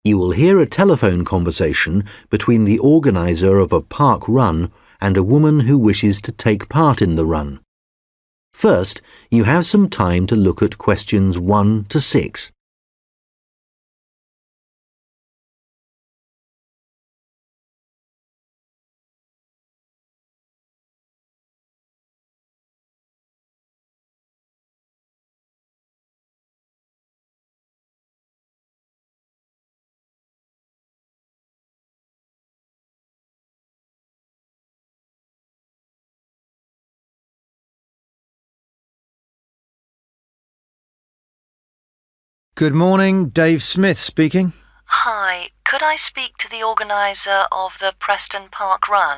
You will hear a telephone conversation between the organiser of a park run and a woman who wishes to take part in the run. First, you have some time to look at questions 1 to 6. Good morning, Dave Smith speaking. Hi, could I speak to the organiser of the Preston Park Run?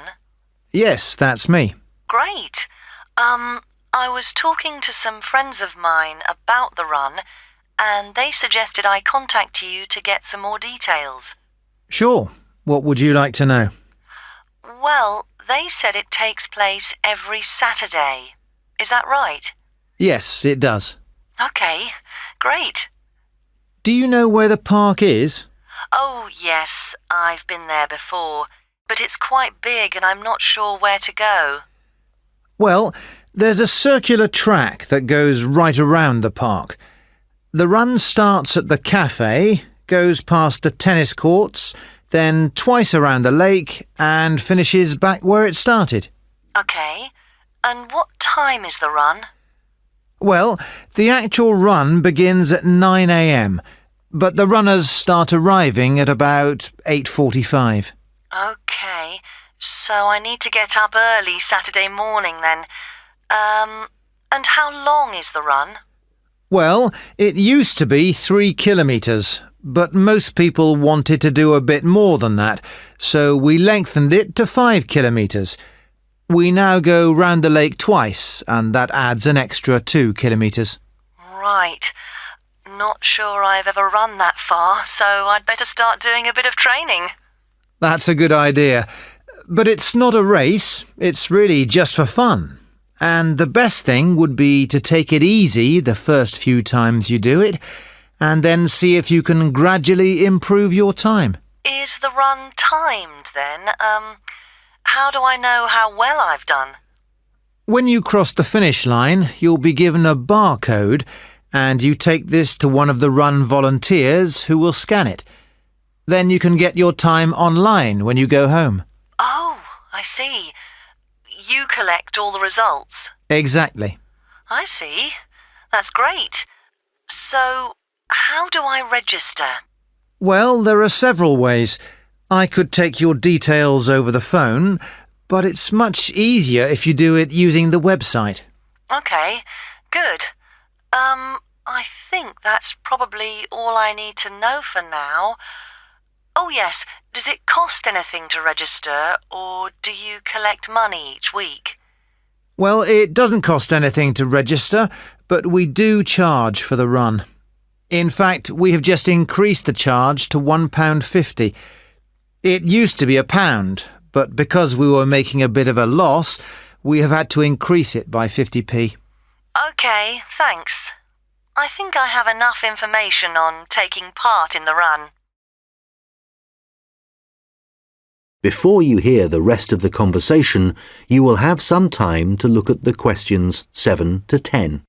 Yes, that's me. Great. I was talking to some friends of mine about the run, and they suggested I contact you to get some more details. Sure. What would you like to know? Well, they said it takes place every Saturday. Is that right? Yes, it does. Okay, great. Do you know where the park is? Oh, yes, I've been there before, but it's quite big and I'm not sure where to go. Well, there's a circular track that goes right around the park. The run starts at the cafe, goes past the tennis courts, then twice around the lake and finishes back where it started. Okay, and what time is the run? Well, the actual run begins at 9 a.m, but the runners start arriving at about 8:45. Okay, so I need to get up early Saturday morning then. And how long is the run? Well, it used to be 3 kilometres, but most people wanted to do a bit more than that, so we lengthened it to 5 kilometres. We now go round the lake twice, and that adds an extra 2 kilometres. Right. Not sure I've ever run that far, so I'd better start doing a bit of training. That's a good idea. But it's not a race, it's really just for fun. And the best thing would be to take it easy the first few times you do it, and then see if you can gradually improve your time. Is the run timed then? How do I know how well I've done? When you cross the finish line, you'll be given a barcode, and you take this to one of the run volunteers who will scan it. Then you can get your time online when you go home. Oh, I see. You collect all the results. Exactly. I see. That's great. So, how do I register? Well, there are several ways. I could take your details over the phone, but it's much easier if you do it using the website. Okay, good. I think that's probably all I need to know for now. Oh yes, does it cost anything to register, or do you collect money each week? Well, it doesn't cost anything to register, but we do charge for the run. In fact, we have just increased the charge to £1.50. It used to be £1, but because we were making a bit of a loss, we have had to increase it by 50p. Okay, thanks. I think I have enough information on taking part in the run. Before you hear the rest of the conversation, you will have some time to look at the questions 7 to 10.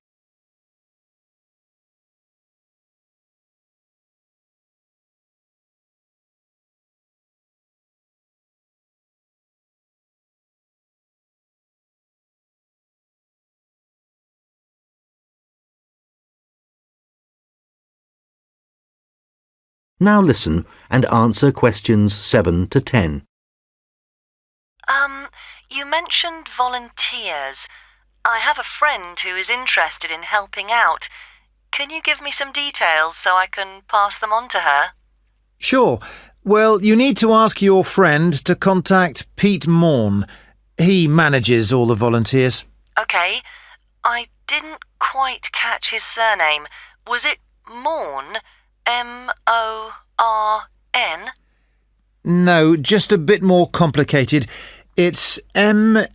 Now listen and answer questions 7 to 10. You mentioned volunteers. I have a friend who is interested in helping out. Can you give me some details so I can pass them on to her? Sure. Well, you need to ask your friend to contact Pete Morn. He manages all the volunteers. Okay. I didn't quite catch his surname. Was it Morn? M-O-R-N? No, just a bit more complicated. It's M-A-U-G-H-A-N.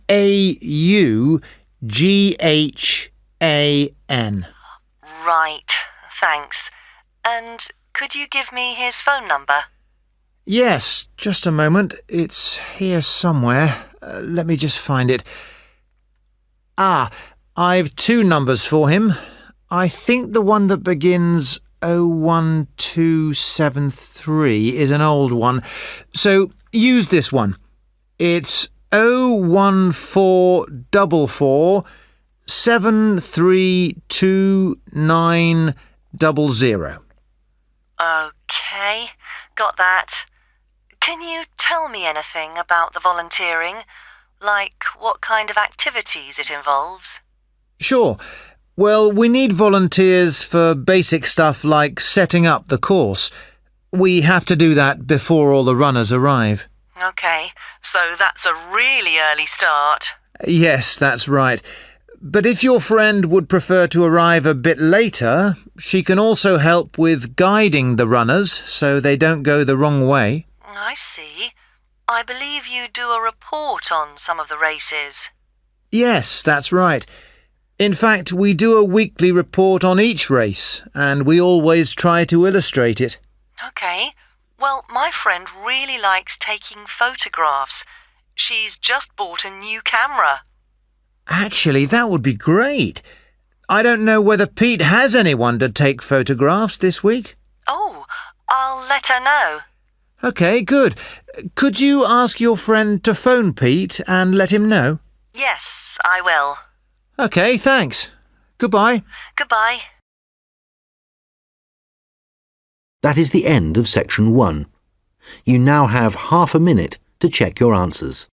Right, thanks. And could you give me his phone number? Yes, just a moment. It's here somewhere. Let me just find it. Ah, I've two numbers for him. I think the one that begins 01273 is an old one. So use this one. It's 01444 73290. OK, got that. Can you tell me anything about the volunteering? Like what kind of activities it involves? Sure. Well, we need volunteers for basic stuff like setting up the course. We have to do that before all the runners arrive. OK, so that's a really early start. Yes, that's right. But if your friend would prefer to arrive a bit later, she can also help with guiding the runners so they don't go the wrong way. I see. I believe you do a report on some of the races. Yes, that's right. In fact, we do a weekly report on each race, and we always try to illustrate it. OK. Well, my friend really likes taking photographs. She's just bought a new camera. Actually, that would be great. I don't know whether Pete has anyone to take photographs this week. Oh, I'll let her know. OK, good. Could you ask your friend to phone Pete and let him know? Yes, I will. OK, thanks. Goodbye. Goodbye. That is the end of section 1. You now have half a minute to check your answers.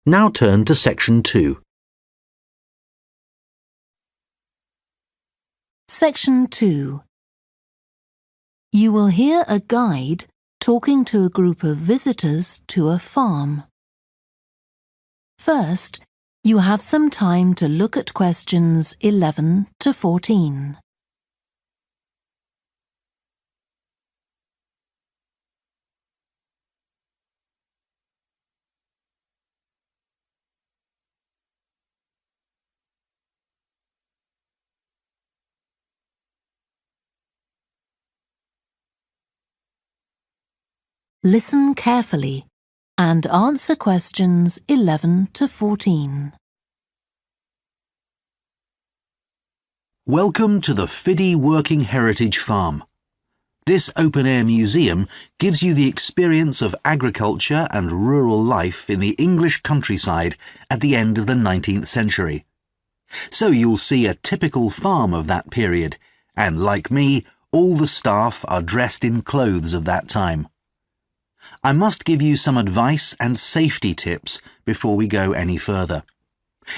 Now turn to section 2. Section 2. You will hear a guide talking to a group of visitors to a farm. First, you have some time to look at questions 11 to 14. Listen carefully and answer questions 11 to 14. Welcome to the Fiddy Working Heritage Farm. This open-air museum gives you the experience of agriculture and rural life in the English countryside at the end of the 19th century. So you'll see a typical farm of that period, and like me, all the staff are dressed in clothes of that time. I must give you some advice and safety tips before we go any further.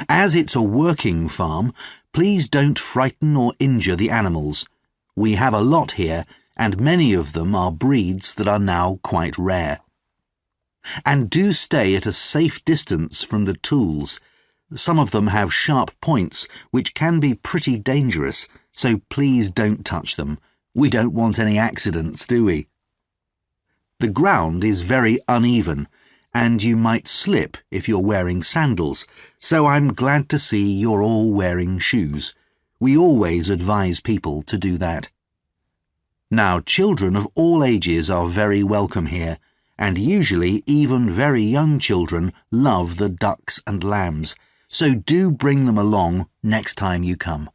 As it's a working farm, please don't frighten or injure the animals. We have a lot here, and many of them are breeds that are now quite rare. And do stay at a safe distance from the tools. Some of them have sharp points, which can be pretty dangerous, so please don't touch them. We don't want any accidents, do we? The ground is very uneven, and you might slip if you're wearing sandals, so I'm glad to see you're all wearing shoes. We always advise people to do that. Now, children of all ages are very welcome here, and usually even very young children love the ducks and lambs, so do bring them along next time you come.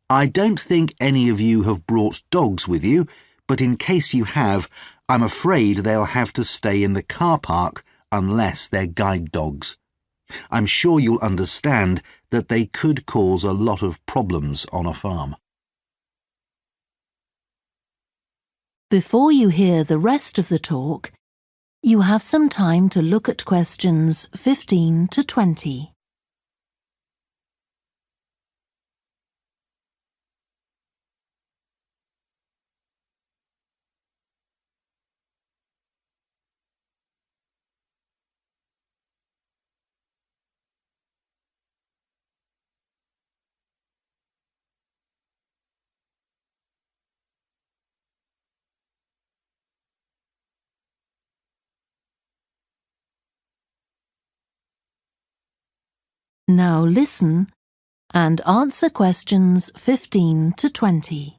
I don't think any of you have brought dogs with you, but in case you have, I'm afraid they'll have to stay in the car park unless they're guide dogs. I'm sure you'll understand that they could cause a lot of problems on a farm. Before you hear the rest of the talk, you have some time to look at questions 15 to 20. Now listen and answer questions 15 to 20.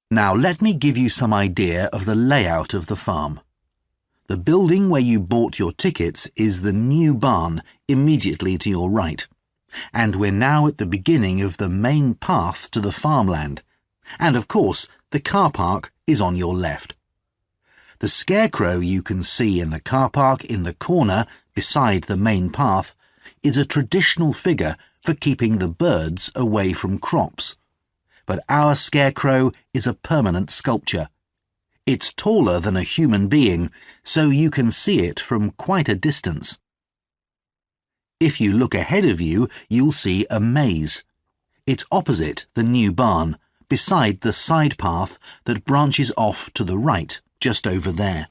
Now let me give you some idea of the layout of the farm. The building where you bought your tickets is the new barn immediately to your right. And we're now at the beginning of the main path to the farmland. And of course, the car park is on your left. The scarecrow you can see in the car park in the corner beside the main path is a traditional figure for keeping the birds away from crops. But our scarecrow is a permanent sculpture. It's taller than a human being, so you can see it from quite a distance. If you look ahead of you, you'll see a maze. It's opposite the new barn, beside the side path that branches off to the right, just over there.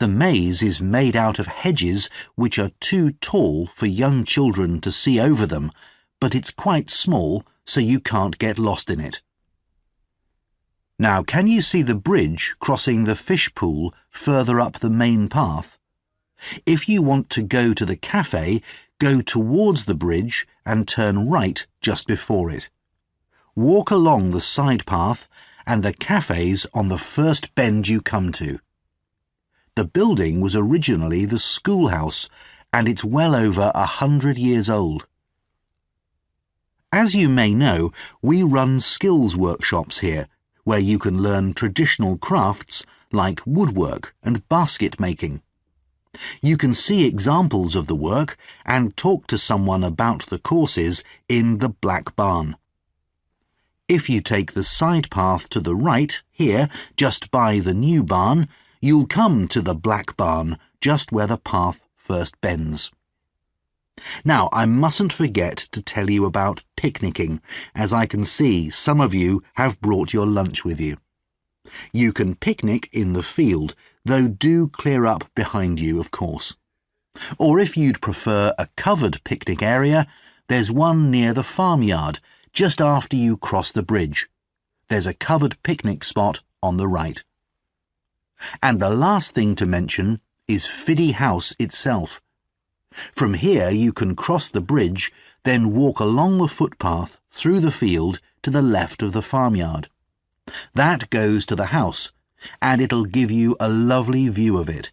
The maze is made out of hedges which are too tall for young children to see over them, but it's quite small, so you can't get lost in it. Now, can you see the bridge crossing the fish pool further up the main path? If you want to go to the cafe, go towards the bridge and turn right just before it. Walk along the side path and the cafe's on the first bend you come to. The building was originally the schoolhouse and it's well over 100 years old. As you may know, we run skills workshops here, where you can learn traditional crafts like woodwork and basket making. You can see examples of the work and talk to someone about the courses in the Black Barn. If you take the side path to the right, here, just by the new barn, you'll come to the Black Barn, just where the path first bends. Now, I mustn't forget to tell you about picnicking, as I can see some of you have brought your lunch with you. You can picnic in the field, though do clear up behind you, of course. Or if you'd prefer a covered picnic area, there's one near the farmyard, just after you cross the bridge. There's a covered picnic spot on the right. And the last thing to mention is Fiddy House itself. From here you can cross the bridge, then walk along the footpath through the field to the left of the farmyard. That goes to the house, and it'll give you a lovely view of it.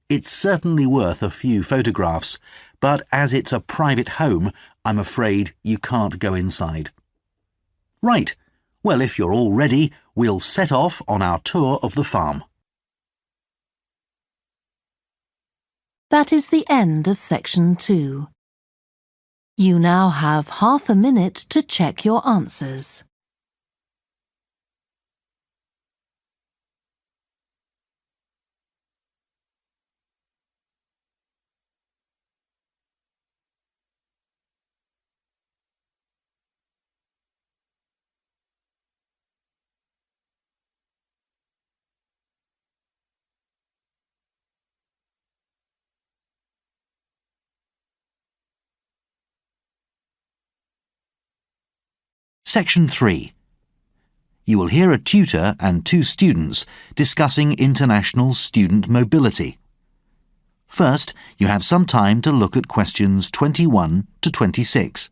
It's certainly worth a few photographs, but as it's a private home, I'm afraid you can't go inside. Right, well, if you're all ready, we'll set off on our tour of the farm. That is the end of section 2. You now have half a minute to check your answers. Section 3. You will hear a tutor and 2 students discussing international student mobility. First, you have some time to look at questions 21 to 26.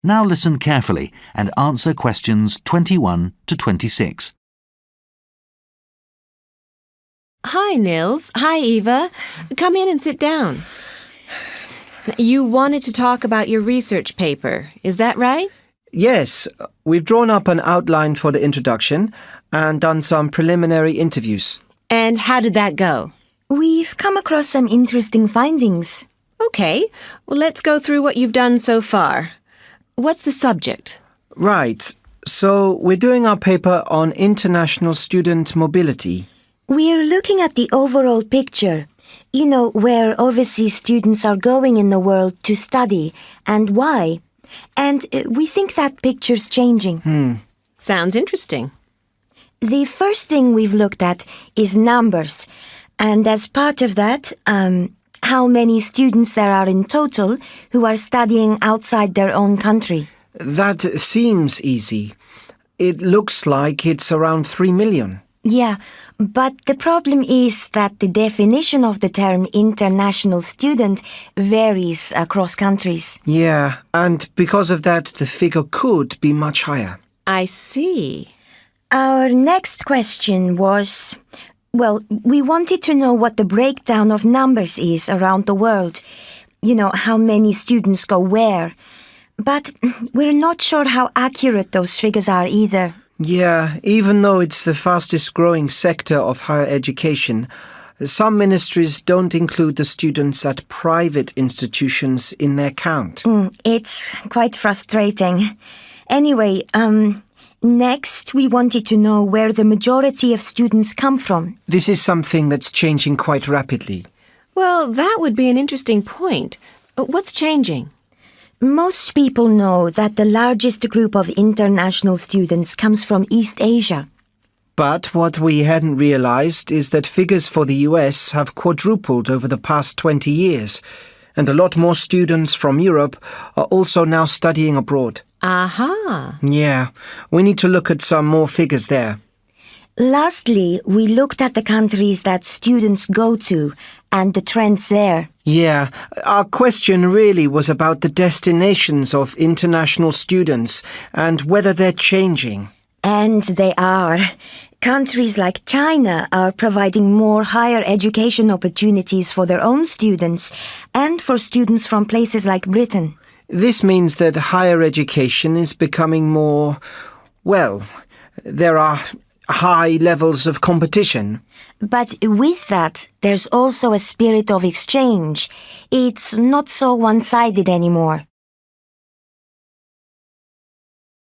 Now listen carefully and answer questions 21 to 26. Hi, Nils. Hi, Eva. Come in and sit down. You wanted to talk about your research paper, is that right? Yes, we've drawn up an outline for the introduction and done some preliminary interviews. And how did that go? We've come across some interesting findings. Okay, well, let's go through what you've done so far. What's the subject? Right, so we're doing our paper on international student mobility. We're looking at the overall picture. You know, where overseas students are going in the world to study and why. And we think that picture's changing. Sounds interesting. The first thing we've looked at is numbers. And as part of that, how many students there are in total who are studying outside their own country. That seems easy. It looks like it's around 3 million. Yeah, but the problem is that the definition of the term international student varies across countries. Yeah, and because of that, the figure could be much higher. I see. Our next question was, well, we wanted to know what the breakdown of numbers is around the world. You know, how many students go where. But we're not sure how accurate those figures are either. Yeah, even though it's the fastest growing sector of higher education, some ministries don't include the students at private institutions in their count. It's quite frustrating. Anyway, next we wanted to know where the majority of students come from. This is something that's changing quite rapidly. Well, that would be an interesting point. What's changing? Most people know that the largest group of international students comes from East Asia. But what we hadn't realized is that figures for the US have quadrupled over the past 20 years, and a lot more students from Europe are also now studying abroad. Aha. Yeah, we need to look at some more figures there. Lastly, we looked at the countries that students go to and the trends there. Yeah, our question really was about the destinations of international students and whether they're changing. And they are. Countries like China are providing more higher education opportunities for their own students and for students from places like Britain. This means that higher education is becoming more, well, there are high levels of competition. But with that, there's also a spirit of exchange. It's not so one-sided anymore.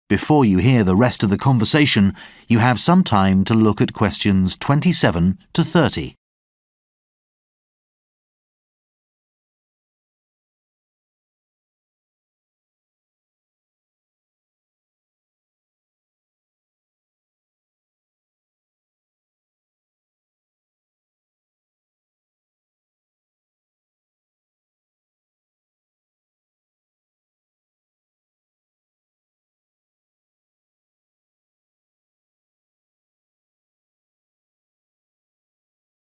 Before you hear the rest of the conversation, you have some time to look at questions 27 to 30.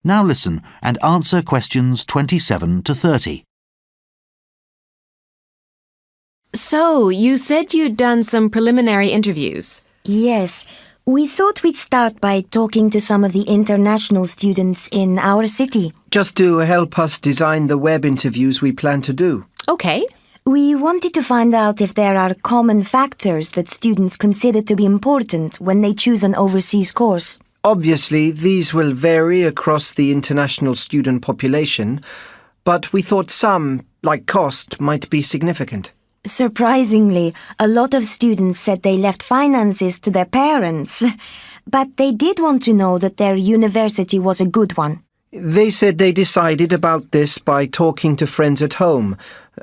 Now listen and answer questions 27 to 30. So, you said you'd done some preliminary interviews. Yes, we thought we'd start by talking to some of the international students in our city. Just to help us design the web interviews we plan to do. Okay. We wanted to find out if there are common factors that students consider to be important when they choose an overseas course. Obviously, these will vary across the international student population, but we thought some, like cost, might be significant. Surprisingly, a lot of students said they left finances to their parents, but they did want to know that their university was a good one. They said they decided about this by talking to friends at home,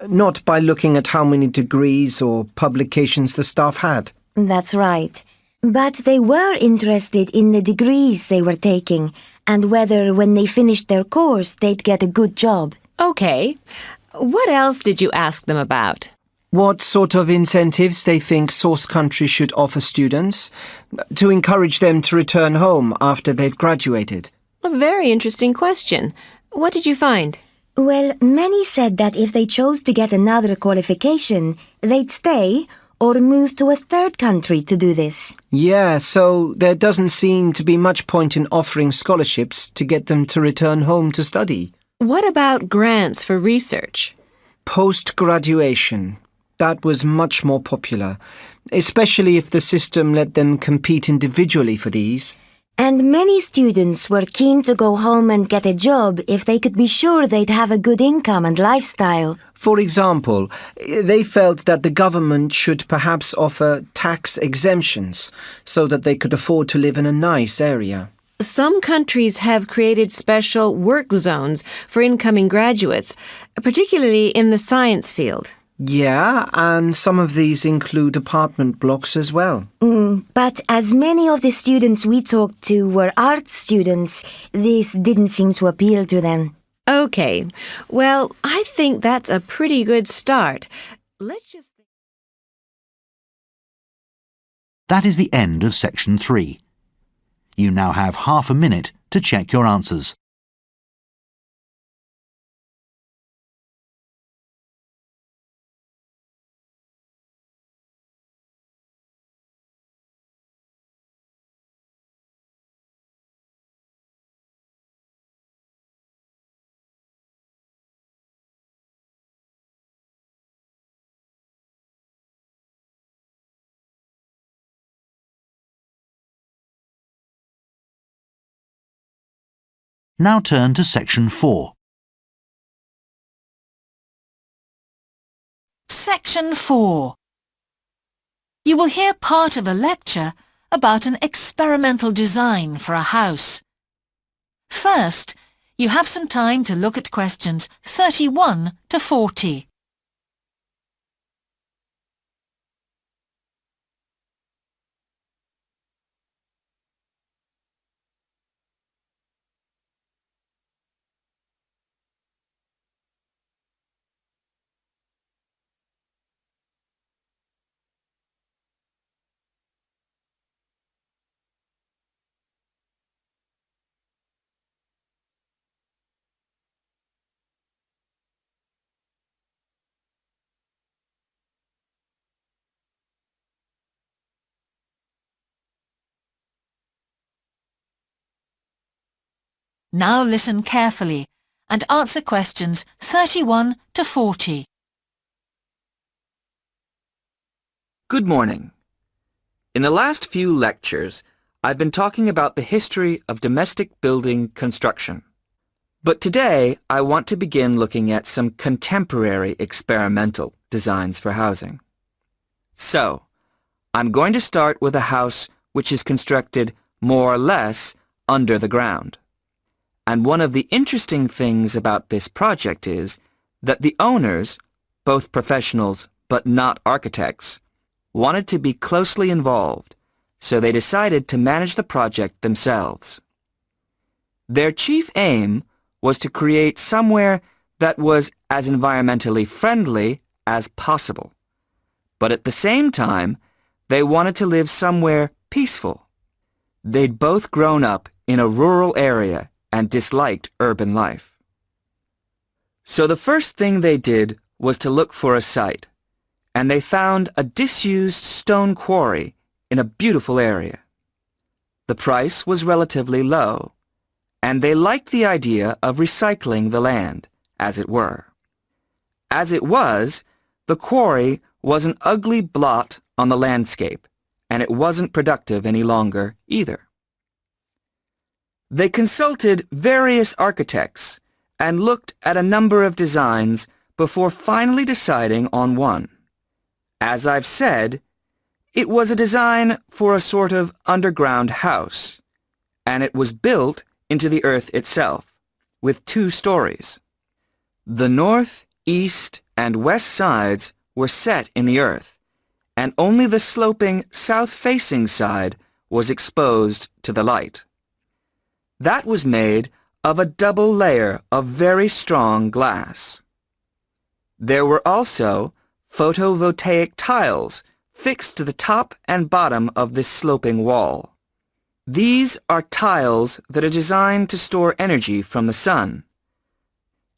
not by looking at how many degrees or publications the staff had. That's right. But they were interested in the degrees they were taking and whether when they finished their course they'd get a good job. Okay. What else did you ask them about? What sort of incentives they think source countries should offer students to encourage them to return home after they've graduated? A very interesting question. What did you find? Well, many said that if they chose to get another qualification, they'd stay or move to a third country to do this. Yeah, so there doesn't seem to be much point in offering scholarships to get them to return home to study. What about grants for research? Post-graduation. That was much more popular, especially if the system let them compete individually for these. And many students were keen to go home and get a job if they could be sure they'd have a good income and lifestyle. For example, they felt that the government should perhaps offer tax exemptions so that they could afford to live in a nice area. Some countries have created special work zones for incoming graduates, particularly in the science field. Yeah, and some of these include apartment blocks as well. But as many of the students we talked to were art students, this didn't seem to appeal to them. Okay, well, I think that's a pretty good start. Let's just... That is the end of section 3. You now have half a minute to check your answers. Now turn to section 4. Section 4. You will hear part of a lecture about an experimental design for a house. First, you have some time to look at questions 31 to 40. Now listen carefully and answer questions 31 to 40. Good morning. In the last few lectures, I've been talking about the history of domestic building construction. But today, I want to begin looking at some contemporary experimental designs for housing. So, I'm going to start with a house which is constructed more or less under the ground. And one of the interesting things about this project is that the owners, both professionals but not architects, wanted to be closely involved, so they decided to manage the project themselves. Their chief aim was to create somewhere that was as environmentally friendly as possible. But at the same time, they wanted to live somewhere peaceful. They'd both grown up in a rural area and disliked urban life. So the first thing they did was to look for a site, and they found a disused stone quarry in a beautiful area. The price was relatively low, and they liked the idea of recycling the land, as it were. As it was, the quarry was an ugly blot on the landscape, and it wasn't productive any longer either. They consulted various architects and looked at a number of designs before finally deciding on one. As I've said, it was a design for a sort of underground house, and it was built into the earth itself, with 2 stories. The north, east, and west sides were set in the earth, and only the sloping south-facing side was exposed to the light. That was made of a double layer of very strong glass. There were also photovoltaic tiles fixed to the top and bottom of this sloping wall. These are tiles that are designed to store energy from the sun.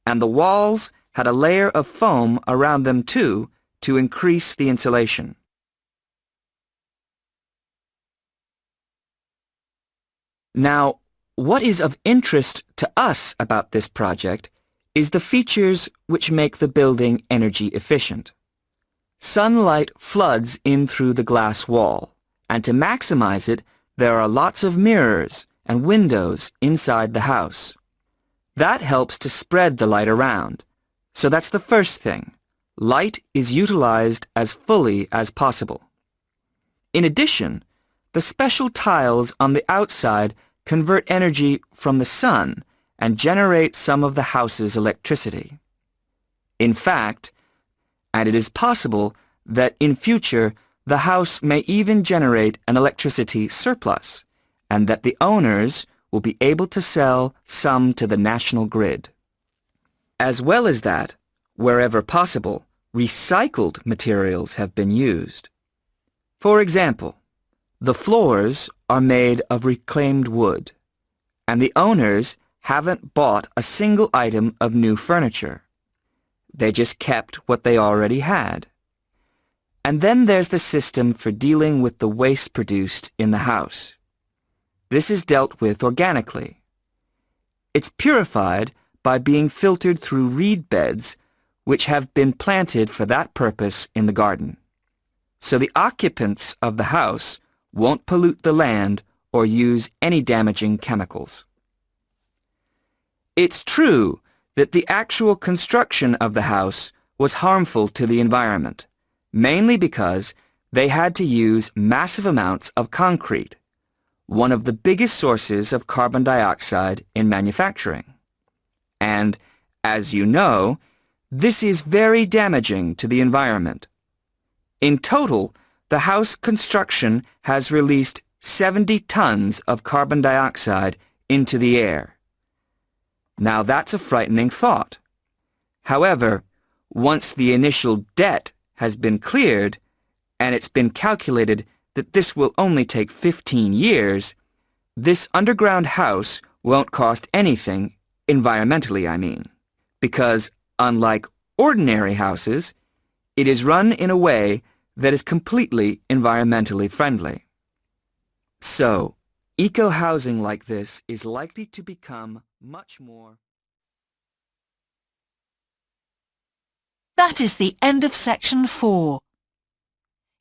And the walls had a layer of foam around them too to increase the insulation. Now, what is of interest to us about this project is the features which make the building energy efficient. Sunlight floods in through the glass wall, and to maximize it, there are lots of mirrors and windows inside the house. That helps to spread the light around. So that's the first thing. Light is utilized as fully as possible. In addition, the special tiles on the outside convert energy from the sun and generate some of the house's electricity. In fact, and it is possible that in future the house may even generate an electricity surplus, and that the owners will be able to sell some to the national grid. As well as that, wherever possible, recycled materials have been used. For example, the floors are made of reclaimed wood, and the owners haven't bought a single item of new furniture. They just kept what they already had. And then there's the system for dealing with the waste produced in the house. This is dealt with organically. It's purified by being filtered through reed beds which have been planted for that purpose in the garden. So the occupants of the house won't pollute the land or use any damaging chemicals. It's true that the actual construction of the house was harmful to the environment, mainly because they had to use massive amounts of concrete, one of the biggest sources of carbon dioxide in manufacturing. And, as you know, this is very damaging to the environment. In total, the house construction has released 70 tons of carbon dioxide into the air. Now that's a frightening thought. However, once the initial debt has been cleared, and it's been calculated that this will only take 15 years, this underground house won't cost anything, environmentally I mean, because unlike ordinary houses, it is run in a way that is completely environmentally friendly. So, eco-housing like this is likely to become much more. That is the end of section 4.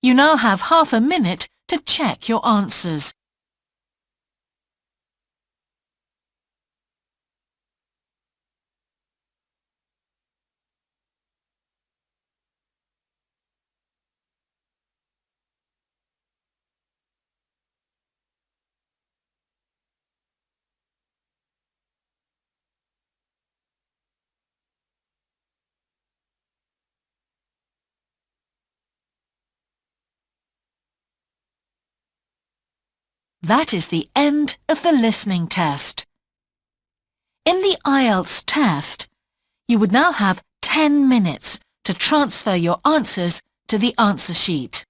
You now have half a minute to check your answers. That is the end of the listening test. In the IELTS test, you would now have 10 minutes to transfer your answers to the answer sheet.